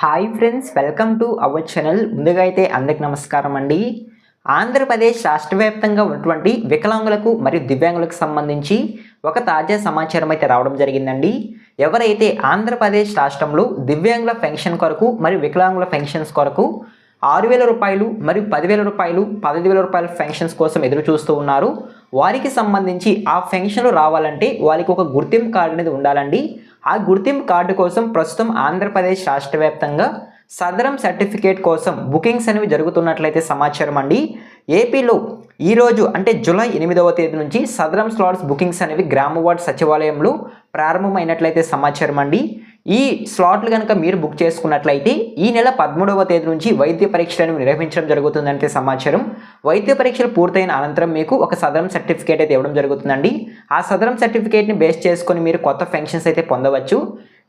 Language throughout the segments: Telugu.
Hi friends, welcome to our channel. ముందుగా అయితే అందరికి నమస్కారం అండి. ఆంధ్రప్రదేశ్ రాష్ట్ర వ్యాప్తంగా ఉన్నటువంటి వికలాంగులకు మరియు దివ్యాంగులకు సంబంధించి ఒక తాజా సమాచారం అయితే రావడం జరిగిందండి. ఎవరైతే ఆంధ్రప్రదేశ్ రాష్ట్రంలో దివ్యాంగుల పెన్షన్ కొరకు మరియు వికలాంగుల పెన్షన్స్ కొరకు 6,000 రూపాయలు మరియు 10,000 రూపాయలు 15,000 రూపాయల పెన్షన్స్ కోసం ఎదురు చూస్తూ ఉన్నారు. వారికి సంబంధించి ఆ పెన్షన్లు రావాలంటే వారికి ఒక గుర్తింపు కార్డు అనేది ఉండాలండి. ఆ గుర్తింపు కార్డు కోసం ప్రస్తుతం ఆంధ్రప్రదేశ్ రాష్ట్ర వ్యాప్తంగా సదరం సర్టిఫికేట్ కోసం బుకింగ్స్ అనేవి జరుగుతున్నట్లయితే సమాచారం అండి. ఏపీలో ఈరోజు అంటే జూలై 8వ తేదీ నుంచి సదరం స్లాట్స్ బుకింగ్స్ అనేవి గ్రామ వార్డు సచివాలయంలో ప్రారంభమైనట్లయితే సమాచారం అండి. ఈ స్లాట్లు కనుక మీరు బుక్ చేసుకున్నట్లయితే ఈ నెల 13వ తేదీ నుంచి వైద్య పరీక్షలను నిర్వహించడం జరుగుతుందంటే సమాచారం. వైద్య పరీక్షలు పూర్తయిన అనంతరం మీకు ఒక సదరం సర్టిఫికేట్ అయితే ఇవ్వడం జరుగుతుందండి. ఆ సదరం సర్టిఫికేట్ని బేస్ చేసుకొని మీరు కొత్త పెన్షన్స్ అయితే పొందవచ్చు.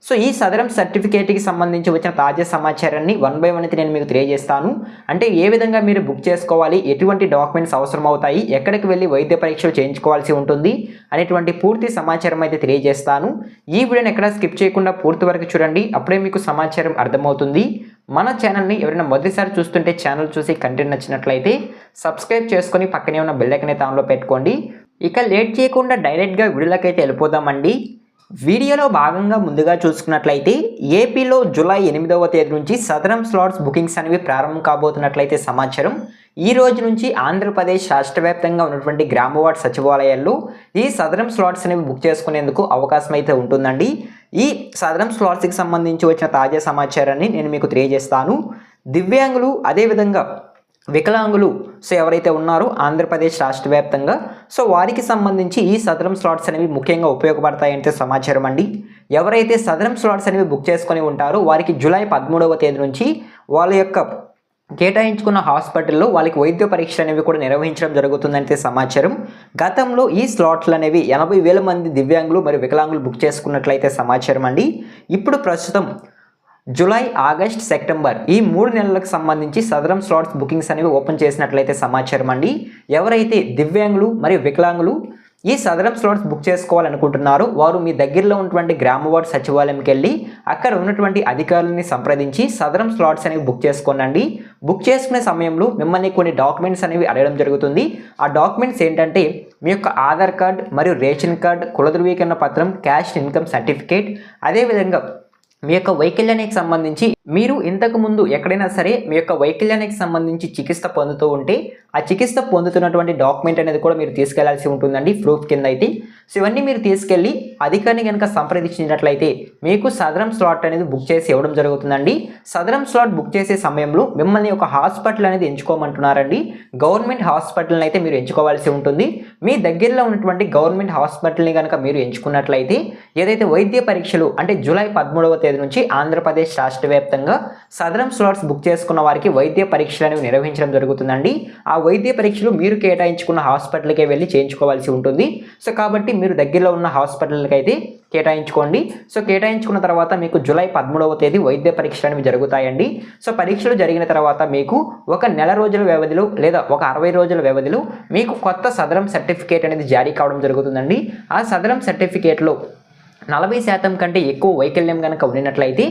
సో ఈ సదరం సర్టిఫికేట్కి సంబంధించి వచ్చిన తాజా సమాచారాన్ని 1 by 1 అయితే నేను మీకు తెలియజేస్తాను. అంటే ఏ విధంగా మీరు బుక్ చేసుకోవాలి, ఎటువంటి డాక్యుమెంట్స్ అవసరం అవుతాయి, ఎక్కడికి వెళ్ళి వైద్య పరీక్షలు చేయించుకోవాల్సి ఉంటుంది అనేటువంటి పూర్తి సమాచారం అయితే తెలియజేస్తాను. ఈ వీడియోని ఎక్కడ స్కిప్ చేయకుండా పూర్తి వరకు చూడండి, అప్పుడే మీకు సమాచారం అర్థమవుతుంది. మన ఛానల్ని ఎవరైనా మొదటిసారి చూస్తుంటే ఛానల్ చూసి కంటెంట్ నచ్చినట్లయితే సబ్స్క్రైబ్ చేసుకొని పక్కనే ఉన్న బెల్ ఐకాన్ అయితే ఆన్లో పెట్టుకోండి. ఇక లేట్ చేయకుండా డైరెక్ట్గా వీడియోలోకి అయితే వెళ్ళిపోదామండి. వీడియోలో భాగంగా ముందుగా చూసుకున్నట్లయితే ఏపీలో జూలై 8వ తేదీ నుంచి సదరం స్లాట్స్ బుకింగ్స్ అనేవి ప్రారంభం కాబోతున్నట్లయితే సమాచారం. ఈ రోజు నుంచి ఆంధ్రప్రదేశ్ రాష్ట్ర వ్యాప్తంగా ఉన్నటువంటి గ్రామ వార్డు సచివాలయాల్లో ఈ సదరం స్లాట్స్ అనేవి బుక్ చేసుకునేందుకు అవకాశం అయితే ఉంటుందండి. ఈ సదరం స్లాట్స్కి సంబంధించి వచ్చిన తాజా సమాచారాన్ని నేను మీకు తెలియజేస్తాను. దివ్యాంగులు అదేవిధంగా వికలాంగులు సో ఎవరైతే ఉన్నారో ఆంధ్రప్రదేశ్ రాష్ట్ర వ్యాప్తంగా సో వారికి సంబంధించి ఈ సదరం స్లాట్స్ అనేవి ముఖ్యంగా ఉపయోగపడతాయంటే సమాచారం అండి. ఎవరైతే సదరం స్లాట్స్ అనేవి బుక్ చేసుకొని ఉంటారో వారికి జూలై 13వ తేదీ నుంచి వాళ్ళ యొక్క కేటాయించుకున్న హాస్పిటల్లో వాళ్ళకి వైద్య పరీక్షలు అనేవి కూడా నిర్వహించడం జరుగుతుందంటే సమాచారం. గతంలో ఈ స్లాట్లు అనేవి 80,000 మంది దివ్యాంగులు మరియు వికలాంగులు బుక్ చేసుకున్నట్లయితే సమాచారం అండి. ఇప్పుడు ప్రస్తుతం జూలై, ఆగస్ట్, సెప్టెంబర్ ఈ 3 నెలలకు సంబంధించి సదరం స్లాట్స్ బుకింగ్స్ అనేవి ఓపెన్ చేసినట్లయితే సమాచారం అండి. ఎవరైతే దివ్యాంగులు మరియు వికలాంగులు ఈ సదరం స్లాట్స్ బుక్ చేసుకోవాలనుకుంటున్నారో వారు మీ దగ్గరలో ఉన్నటువంటి గ్రామ వార్డు సచివాలయంకి వెళ్ళి అక్కడ ఉన్నటువంటి అధికారులని సంప్రదించి సదరం స్లాట్స్ అనేవి బుక్ చేసుకోనండి. బుక్ చేసుకునే సమయంలో మిమ్మల్ని కొన్ని డాక్యుమెంట్స్ అనేవి అడగడం జరుగుతుంది. ఆ డాక్యుమెంట్స్ ఏంటంటే మీ యొక్క ఆధార్ కార్డ్ మరియు రేషన్ కార్డ్, కుల ధృవీకరణ పత్రం, క్యాష్ ఇన్కమ్ సర్టిఫికేట్, అదేవిధంగా మీ యొక్క వైకల్యానికి సంబంధించి మీరు ఇంతకుముందు ఎక్కడైనా సరే మీ యొక్క వైకల్యానికి సంబంధించి చికిత్స పొందుతూ ఉంటే ఆ చికిత్స పొందుతున్నటువంటి డాక్యుమెంట్ అనేది కూడా మీరు తీసుకెళ్లాల్సి ఉంటుందండి ప్రూఫ్ కింద అయితే. సో ఇవన్నీ మీరు తీసుకెళ్ళి అధికారిని కనుక సంప్రదించినట్లయితే మీకు సదరం స్లాట్ అనేది బుక్ చేసి ఇవ్వడం జరుగుతుందండి. సదరం స్లాట్ బుక్ చేసే సమయంలో మిమ్మల్ని ఒక హాస్పిటల్ అనేది ఎంచుకోమంటున్నారండి. గవర్నమెంట్ హాస్పిటల్ని అయితే మీరు ఎంచుకోవాల్సి ఉంటుంది. మీ దగ్గరలో ఉన్నటువంటి గవర్నమెంట్ హాస్పిటల్ని కనుక మీరు ఎంచుకున్నట్లయితే ఏదైతే వైద్య పరీక్షలు అంటే జూలై 13వ తేదీ నుంచి ఆంధ్రప్రదేశ్ రాష్ట్ర వ్యాప్తంగా సదరం స్లాట్స్ బుక్ చేసుకున్న వారికి వైద్య పరీక్షలు అనేవి నిర్వహించడం జరుగుతుందండి. ఆ వైద్య పరీక్షలు మీరు కేటాయించుకున్న హాస్పిటల్కే వెళ్ళి చేయించుకోవాల్సి ఉంటుంది. సో కాబట్టి మీరు దగ్గరలో ఉన్న హాస్పిటల్కి అయితే కేటాయించుకోండి. సో కేటాయించుకున్న తర్వాత మీకు జూలై 13వ తేదీ వైద్య పరీక్షలు అనేవి జరుగుతాయండి. సో పరీక్షలు జరిగిన తర్వాత మీకు ఒక నెల రోజుల వ్యవధిలో లేదా ఒక 60 రోజుల వ్యవధిలో మీకు కొత్త సదరం సర్టిఫికేట్ అనేది జారీ కావడం జరుగుతుందండి. ఆ సదరం సర్టిఫికేట్లో 40% కంటే ఎక్కువ వైకల్యం కనుక ఉన్నట్లయితే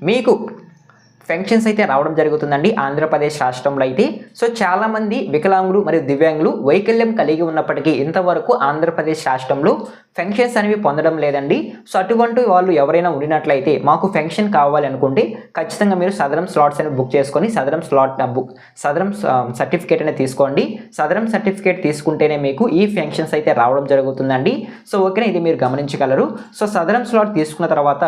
మీకు పెన్షన్స్ అయితే రావడం జరుగుతుందండి ఆంధ్రప్రదేశ్ రాష్ట్రంలో అయితే. సో చాలామంది వికలాంగులు మరియు దివ్యాంగులు వైకల్యం కలిగి ఉన్నప్పటికీ ఇంతవరకు ఆంధ్రప్రదేశ్ రాష్ట్రంలో పెన్షన్స్ అనేవి పొందడం లేదండి. సో అటువంటి వాళ్ళు ఎవరైనా ఉండినట్లయితే మాకు పెన్షన్ కావాలి అనుకుంటే ఖచ్చితంగా మీరు సదరం స్లాట్స్ అనేవి బుక్ చేసుకొని సదరం సర్టిఫికేట్ అనేది తీసుకోండి. సదరం సర్టిఫికేట్ తీసుకుంటేనే మీకు ఈ పెన్షన్స్ అయితే రావడం జరుగుతుందండి. సో ఓకేనా, ఇది మీరు గమనించగలరు. సో సదరం స్లాట్ తీసుకున్న తర్వాత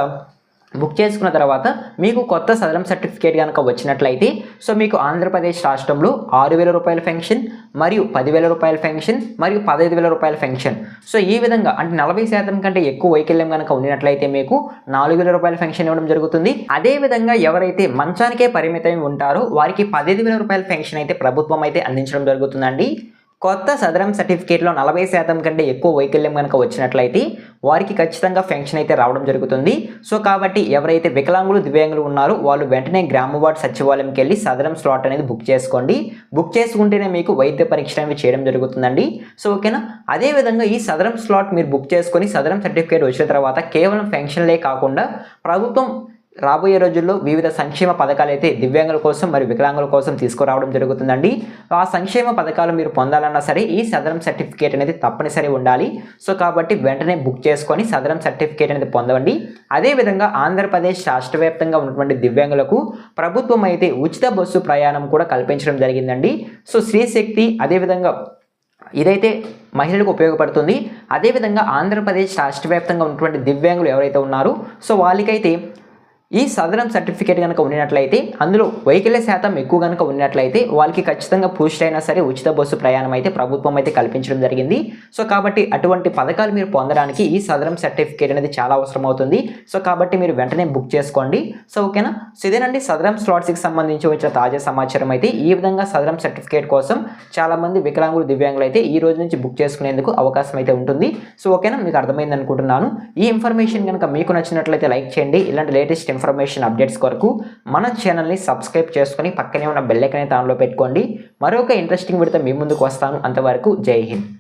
బుక్ చేసుకున్న తర్వాత మీకు కొత్త సదరం సర్టిఫికేట్ కనుక వచ్చినట్లయితే సో మీకు ఆంధ్రప్రదేశ్ రాష్ట్రంలో 6,000 రూపాయల పెన్షన్ మరియు 10,000 రూపాయల పెన్షన్ మరియు 15,000 రూపాయల పెన్షన్. సో ఈ విధంగా అంటే 40% కంటే ఎక్కువ వైకల్యం కనుక ఉన్నట్లయితే మీకు 4,000 రూపాయల పెన్షన్ ఇవ్వడం జరుగుతుంది. అదేవిధంగా ఎవరైతే మంచానికే పరిమితం ఉంటారో వారికి 15,000 రూపాయల పెన్షన్ అయితే ప్రభుత్వం అయితే అందించడం జరుగుతుందండి. కొత్త సదరం సర్టిఫికేట్లో 40% కంటే ఎక్కువ వైకల్యం కనుక వచ్చినట్లయితే వారికి ఖచ్చితంగా పెన్షన్ అయితే రావడం జరుగుతుంది. సో కాబట్టి ఎవరైతే వికలాంగులు దివ్యాంగులు ఉన్నారో వాళ్ళు వెంటనే గ్రామ వార్డు సచివాలయంకి వెళ్ళి సదరం స్లాట్ అనేది బుక్ చేసుకోండి. బుక్ చేసుకుంటేనే మీకు వైద్య పరీక్ష అనేవి చేయడం జరుగుతుందండి. సో ఓకేనా, అదేవిధంగా ఈ సదరం స్లాట్ మీరు బుక్ చేసుకొని సదరం సర్టిఫికేట్ వచ్చిన తర్వాత కేవలం పెన్షన్లే కాకుండా ప్రభుత్వం రాబోయే రోజుల్లో వివిధ సంక్షేమ పథకాలు అయితే దివ్యాంగుల కోసం మరియు వికలాంగుల కోసం తీసుకురావడం జరుగుతుందండి. ఆ సంక్షేమ పథకాలు మీరు పొందాలన్నా సరే ఈ సదరం సర్టిఫికేట్ అనేది తప్పనిసరి ఉండాలి. సో కాబట్టి వెంటనే బుక్ చేసుకొని సదరం సర్టిఫికేట్ అనేది పొందండి. అదేవిధంగా ఆంధ్రప్రదేశ్ రాష్ట్ర వ్యాప్తంగా ఉన్నటువంటి దివ్యాంగులకు ప్రభుత్వం అయితే ఉచిత బస్సు ప్రయాణం కూడా కల్పించడం జరిగిందండి. సో శ్రీశక్తి అదేవిధంగా ఇదైతే మహిళలకు ఉపయోగపడుతుంది. అదేవిధంగా ఆంధ్రప్రదేశ్ రాష్ట్ర వ్యాప్తంగా ఉన్నటువంటి దివ్యాంగులు ఎవరైతే ఉన్నారో సో వాళ్ళకైతే ఈ సదరం సర్టిఫికేట్ కనుక ఉన్నట్లయితే అందులో వైకల్య శాతం ఎక్కువ కనుక ఉన్నట్లయితే వాళ్ళకి ఖచ్చితంగా పూస్ట్ అయినా సరే ఉచిత బస్సు ప్రయాణం అయితే ప్రభుత్వం అయితే కల్పించడం జరిగింది. సో కాబట్టి అటువంటి పథకాలు మీరు పొందడానికి ఈ సదరం సర్టిఫికేట్ అనేది చాలా అవసరం అవుతుంది. సో కాబట్టి మీరు వెంటనే బుక్ చేసుకోండి. సో ఓకేనా. సో ఇదేనండి సదరం స్లాట్స్కి సంబంధించి వచ్చిన తాజా సమాచారం అయితే. ఈ విధంగా సదరం సర్టిఫికేట్ కోసం చాలామంది వికలాంగులు దివ్యాంగులు అయితే ఈ రోజు నుంచి బుక్ చేసుకునేందుకు అవకాశం అయితే ఉంటుంది. సో ఓకేనా, మీకు అర్థమైంది అనుకుంటున్నాను. ఈ ఇన్ఫర్మేషన్ కనుక మీకు నచ్చినట్లయితే లైక్ చేయండి. ఇలాంటి లేటెస్ట్ ఇన్ఫర్మేషన్ అప్డేట్స్ కొరకు మన ఛానల్ని సబ్స్క్రైబ్ చేసుకొని పక్కనే ఉన్న బెల్ ఐకాన్ అయితే ఆన్లో పెట్టుకోండి. మరొక ఇంట్రెస్టింగ్ వీడియోతో మీ ముందుకు వస్తాను. అంతవరకు జై హింద్.